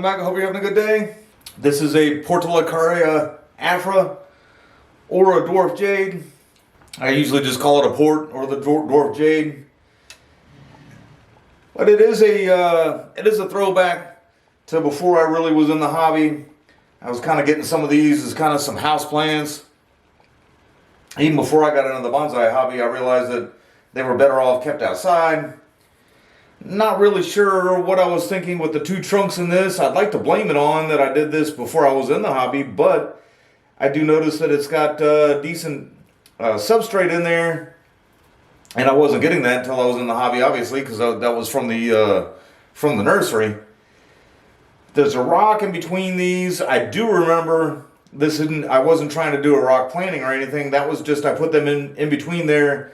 welcome back. I hope you're having a good day. This is a Portulacaria Afra or a Dwarf Jade. I usually just call it a Port or the Dwarf Jade. But it is a throwback to before I really was in the hobby. I was kind of getting some of these as kind of some house plants. Even before I got into the bonsai hobby, I realized that they were better off kept outside. Not really sure what I was thinking with the two trunks in this. I'd like to blame it on that I did this before I was in the hobby, but I do notice that it's got decent substrate in there, and I wasn't getting that until I was in the hobby, obviously, because that was from the nursery. There's a rock in between these. I do remember this isn't. I wasn't trying to do a rock planting or anything. That was just I put them in between there,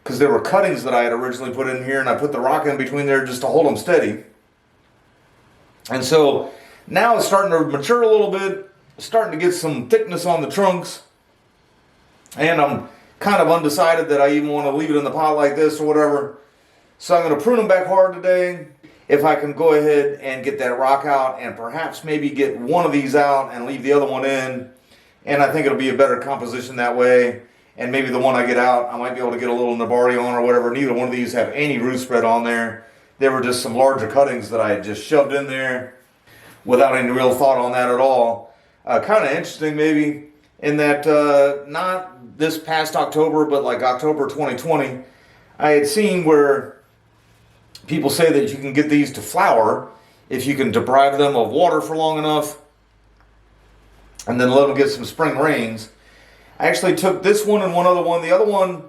because there were cuttings that I had originally put in here, and I put the rock in between there just to hold them steady. And so now it's starting to mature a little bit, starting to get some thickness on the trunks, and I'm kind of undecided that I even want to leave it in the pot like this or whatever. So I'm going to prune them back hard today. If I can go ahead and get that rock out and perhaps maybe get one of these out and leave the other one in, and I think it'll be a better composition that way. And maybe the one I get out, I might be able to get a little nabari on or whatever. Neither one of these have any root spread on there. They were just some larger cuttings that I had just shoved in there without any real thought on that at all. Kind of interesting maybe in that not this past October, but like October 2020, I had seen where people say that you can get these to flower if you can deprive them of water for long enough and then let them get some spring rains. I actually took this one and one other one. The other one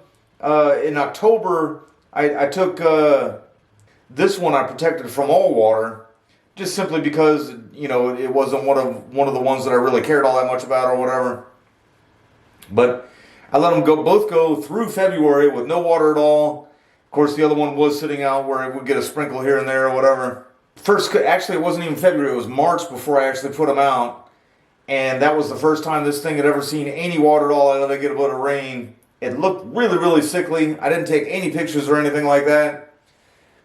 in October, I took this one. I protected from all water, just simply because it wasn't one of the ones that I really cared all that much about or whatever. But I let them both go through February with no water at all. Of course, the other one was sitting out where it would get a sprinkle here and there or whatever. Actually, it wasn't even February. It was March before I actually put them out. And that was the first time this thing had ever seen any water at all. I let it get a bit of rain. It looked really, really sickly. I didn't take any pictures or anything like that.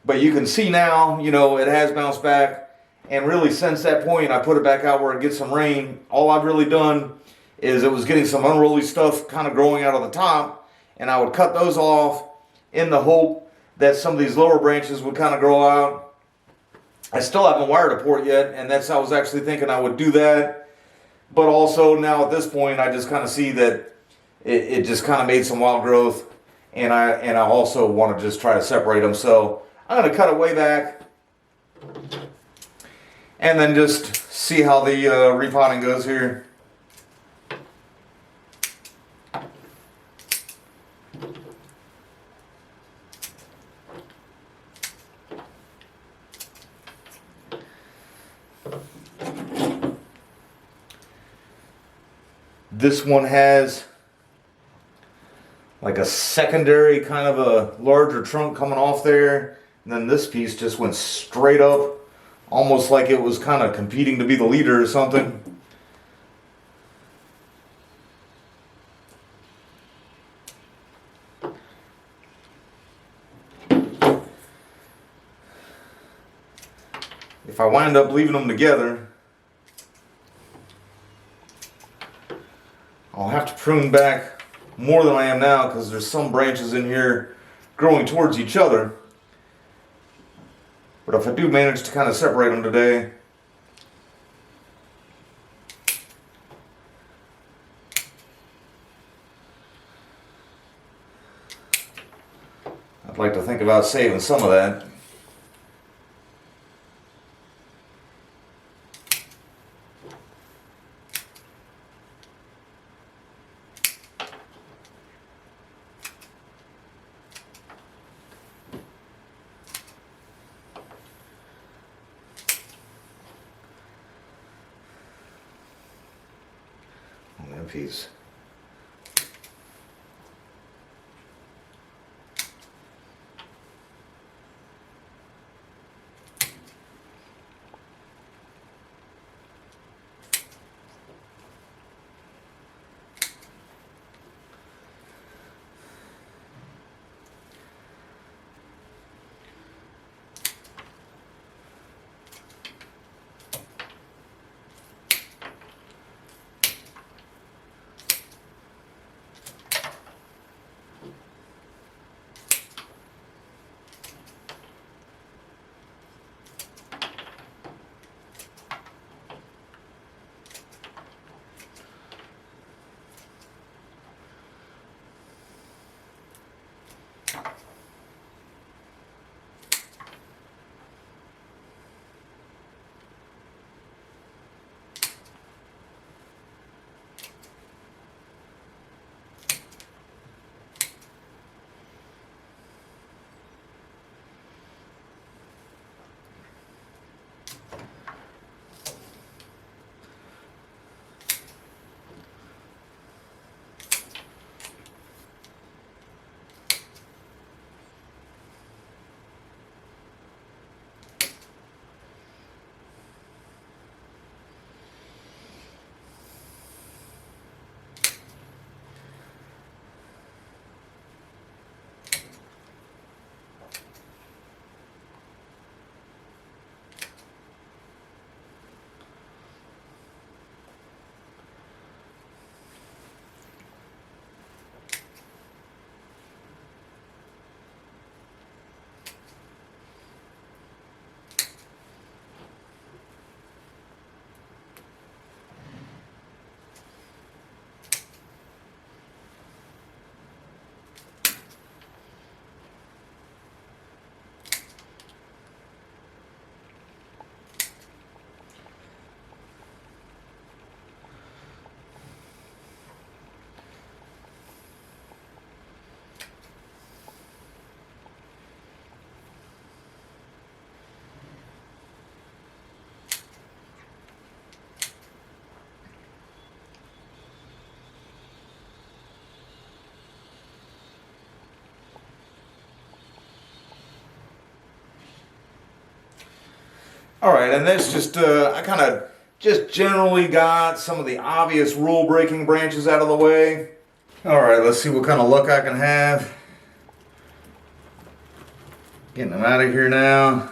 But you can see now, it has bounced back. And really, since that point, I put it back out where it gets some rain. All I've really done is it was getting some unruly stuff kind of growing out of the top. And I would cut those off in the hope that some of these lower branches would kind of grow out. I still haven't wired a port yet, and I was actually thinking I would do that. But also now at this point, I just kind of see that it just kind of made some wild growth, and I also want to just try to separate them. So I'm going to cut it way back, and then just see how the repotting goes here. This one has like a secondary kind of a larger trunk coming off there. And then this piece just went straight up, almost like it was kind of competing to be the leader or something. If I wind up leaving them together, I'll have to prune back more than I am now because there's some branches in here growing towards each other. But if I do manage to kind of separate them today, I'd like to think about saving some of that. Piece. Alright, and this just, I kind of just generally got some of the obvious rule breaking branches out of the way. Alright, let's see what kind of luck I can have. Getting them out of here now.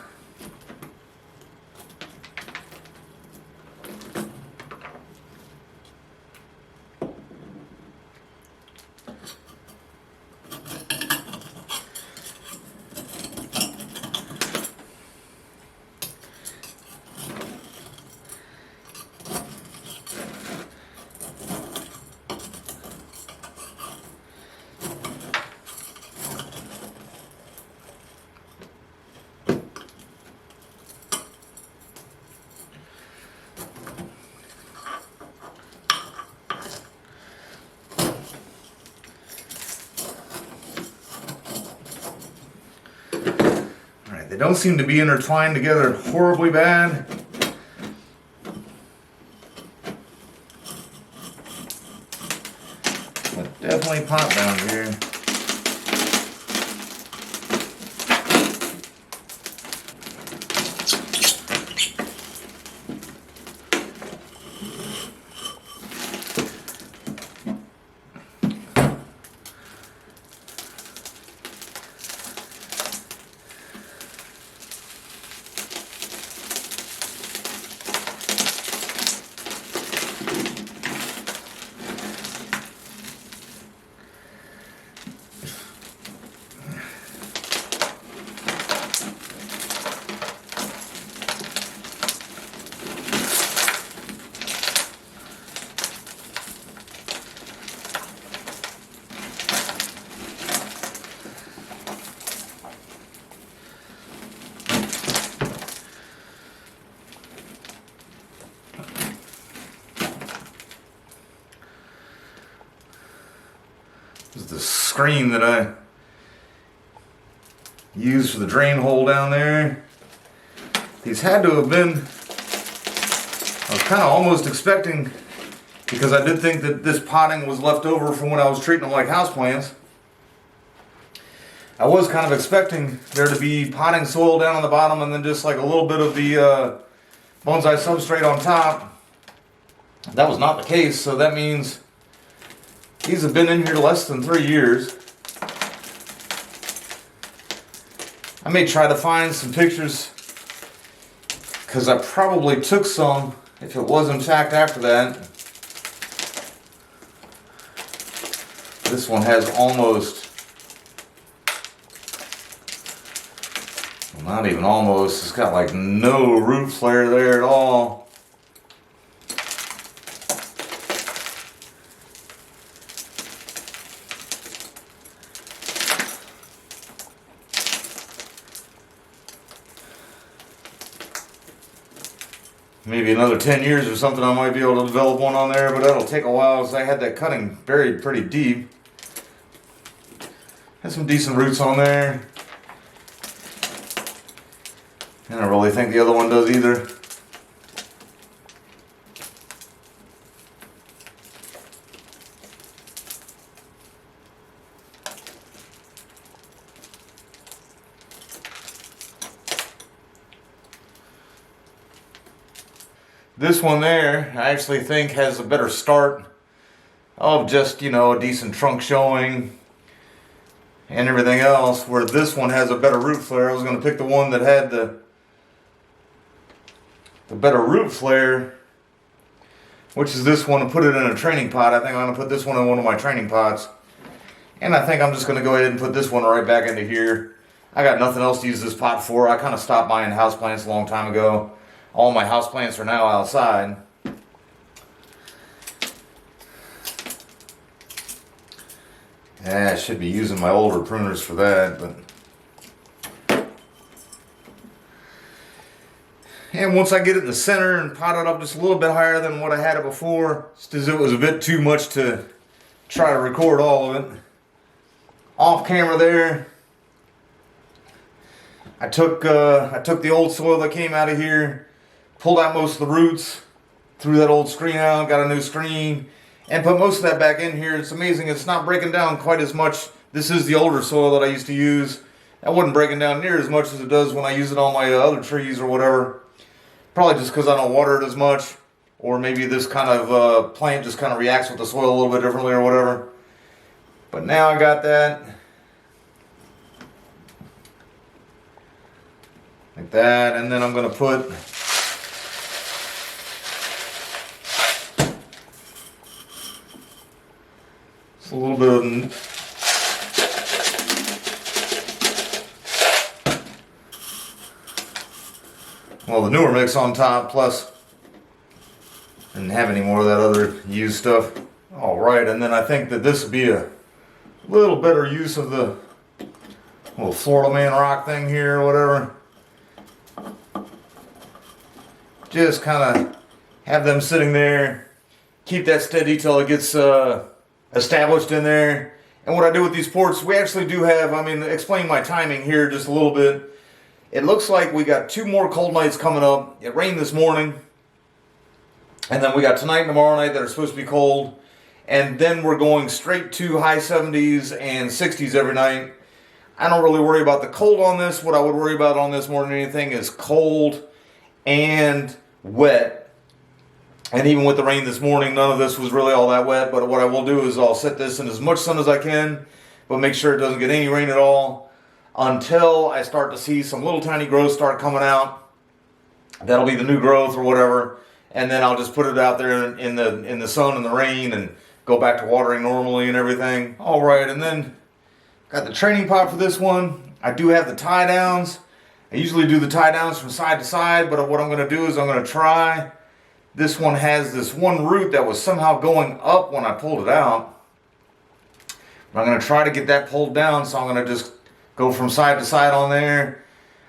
They don't seem to be intertwined together horribly bad. But definitely pot bound here. This is the screen that I used for the drain hole down there. These had to have been, I was kind of almost expecting, because I did think that this potting was left over from when I was treating them like houseplants. I was kind of expecting there to be potting soil down on the bottom and then just like a little bit of the bonsai substrate on top. That was not the case, so that means these have been in here less than 3 years. I may try to find some pictures, because I probably took some, if it was in fact after that. This one has almost, well, not even almost, it's got like no root flare there at all. Maybe another 10 years or something I might be able to develop one on there, but that'll take a while because I had that cutting buried pretty deep. Had some decent roots on there. I don't really think the other one does either. This one there, I actually think has a better start of just, a decent trunk showing and everything else, where this one has a better root flare. I was going to pick the one that had the better root flare, which is this one, and put it in a training pot. I think I'm going to put this one in one of my training pots. And I think I'm just going to go ahead and put this one right back into here. I got nothing else to use this pot for. I kind of stopped buying houseplants a long time ago. All my houseplants are now outside. Yeah, I should be using my older pruners for that, but... And once I get it in the center and pot it up just a little bit higher than what I had it before, just as it was a bit too much to try to record all of it. Off camera there, I took the old soil that came out of here, pulled out most of the roots, threw that old screen out, got a new screen, and put most of that back in here. It's amazing, it's not breaking down quite as much. This is the older soil that I used to use. That wasn't breaking down near as much as it does when I use it on my other trees or whatever. Probably just because I don't water it as much, or maybe this kind of plant just kind of reacts with the soil a little bit differently or whatever. But now I got that. Like that, and then I'm going to put just a little bit of the newer mix on top, plus didn't have any more of that other used stuff. Alright, and then I think that this would be a little better use of the little Florida Man rock thing here or whatever. Just kind of have them sitting there, keep that steady till it gets established in there. And what I do with these ports, we actually do have, explain my timing here just a little bit. It looks like we got 2 more cold nights coming up. It rained this morning. And then we got tonight and tomorrow night that are supposed to be cold. And then we're going straight to high 70s and 60s every night. I don't really worry about the cold on this. What I would worry about on this more than anything is cold and wet. And even with the rain this morning, none of this was really all that wet. But what I will do is I'll set this in as much sun as I can, but make sure it doesn't get any rain at all until I start to see some little tiny growth start coming out. That'll be the new growth or whatever. And then I'll just put it out there in the sun and the rain and go back to watering normally and everything. All right, and then got the training pot for this one. I do have the tie downs. I usually do the tie downs from side to side, but what I'm going to do is I'm going to try. This one has this one root that was somehow going up when I pulled it out. But I'm going to try to get that pulled down, so I'm going to just go from side to side on there.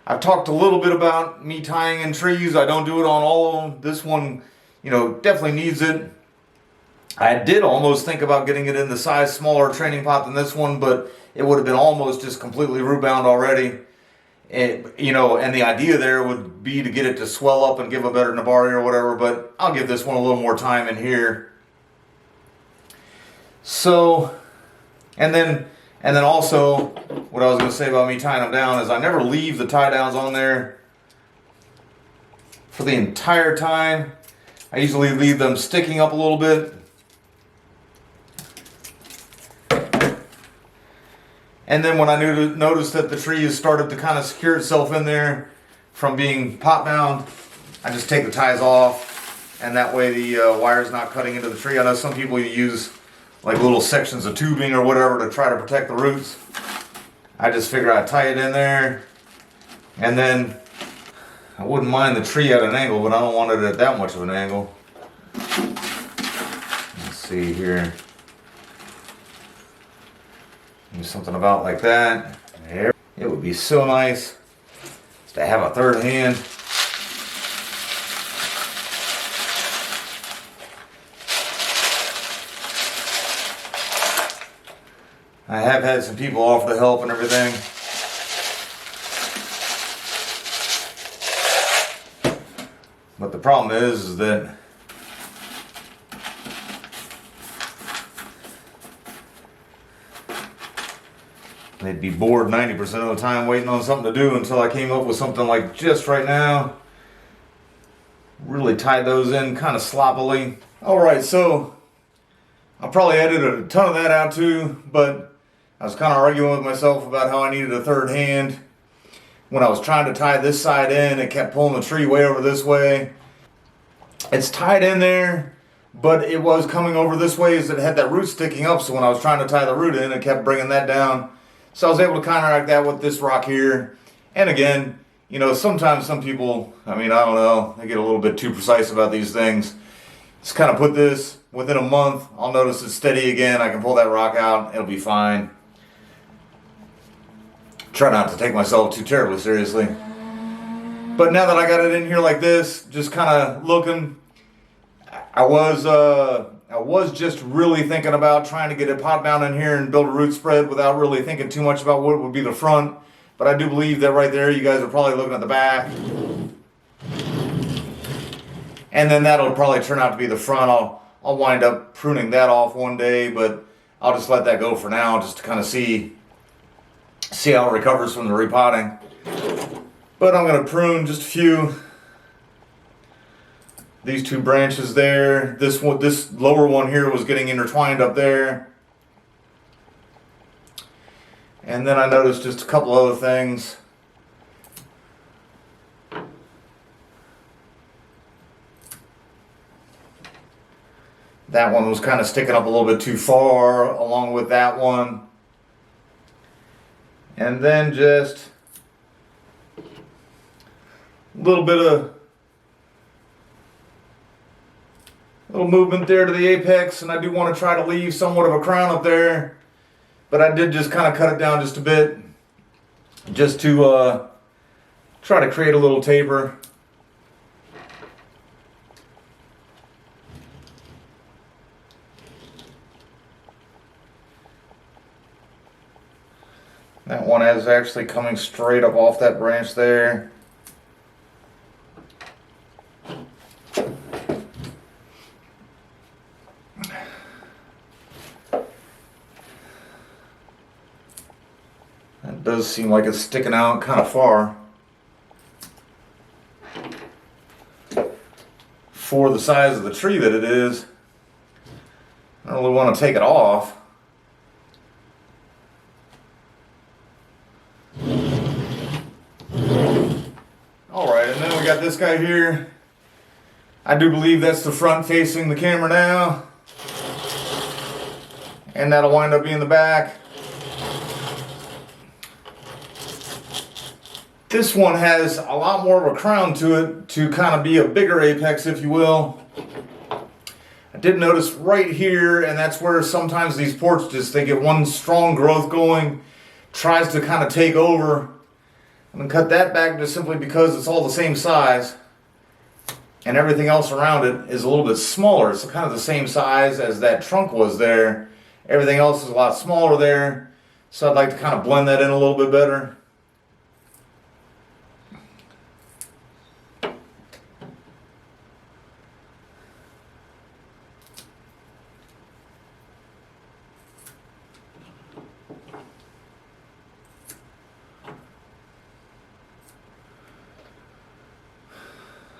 I've talked a little bit about me tying in trees. I don't do it on all of them. This one, definitely needs it. I did almost think about getting it in the size smaller training pot than this one, but it would have been almost just completely root bound already. And the idea there would be to get it to swell up and give a better nabari or whatever, but I'll give this one a little more time in here. So, and then also, what I was going to say about me tying them down is I never leave the tie downs on there for the entire time. I usually leave them sticking up a little bit. And then when I noticed that the tree has started to kind of secure itself in there from being pot bound, I just take the ties off, and that way the wire's not cutting into the tree. I know some people use like little sections of tubing or whatever to try to protect the roots. I just figure I'd tie it in there, and then I wouldn't mind the tree at an angle, but I don't want it at that much of an angle. Let's see here. Do something about like that. There. It would be so nice to have a third hand. I have had some people offer to help and everything. But the problem is that they'd be bored 90% of the time waiting on something to do until I came up with something like just right now. Really tied those in kind of sloppily. Alright, so I'll probably edit a ton of that out too, but I was kind of arguing with myself about how I needed a third hand. When I was trying to tie this side in, it kept pulling the tree way over this way. It's tied in there, but it was coming over this way as it had that root sticking up, so when I was trying to tie the root in, it kept bringing that down. So I was able to counteract that with this rock here. And again, sometimes some people, I don't know, they get a little bit too precise about these things. Just kind of put this within a month, I'll notice it's steady again. I can pull that rock out, it'll be fine. Try not to take myself too terribly seriously. But now that I got it in here like this, just kind of looking, I was just really thinking about trying to get it pot bound in here and build a root spread without really thinking too much about what would be the front. But I do believe that right there, you guys are probably looking at the back. And then that'll probably turn out to be the front. I'll wind up pruning that off one day, but I'll just let that go for now just to kind of see how it recovers from the repotting. But I'm going to prune just a few these two branches there. This lower one here was getting intertwined up there. And then I noticed just a couple other things. That one was kind of sticking up a little bit too far, along with that one. And then just a little bit of little movement there to the apex, and I do want to try to leave somewhat of a crown up there, but I did just kind of cut it down just a bit, just to try to create a little taper. That one is actually coming straight up off that branch there. That does seem like it's sticking out kind of far for the size of the tree that it is. I don't really want to take it off. Alright, and then we got this guy here. I do believe that's the front facing the camera now. And that'll wind up being the back. This one has a lot more of a crown to it to kind of be a bigger apex, if you will. I did notice right here, and that's where sometimes these ports they get one strong growth going, tries to kind of take over. I'm going to cut that back just simply because it's all the same size, and everything else around it is a little bit smaller. It's kind of the same size as that trunk was there. Everything else is a lot smaller there, so I'd like to kind of blend that in a little bit better.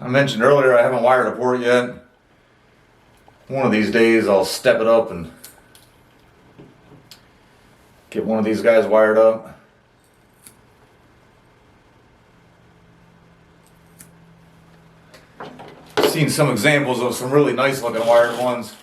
I mentioned earlier I haven't wired a port yet. One of these days I'll step it up and get one of these guys wired up. I've seen some examples of some really nice looking wired ones.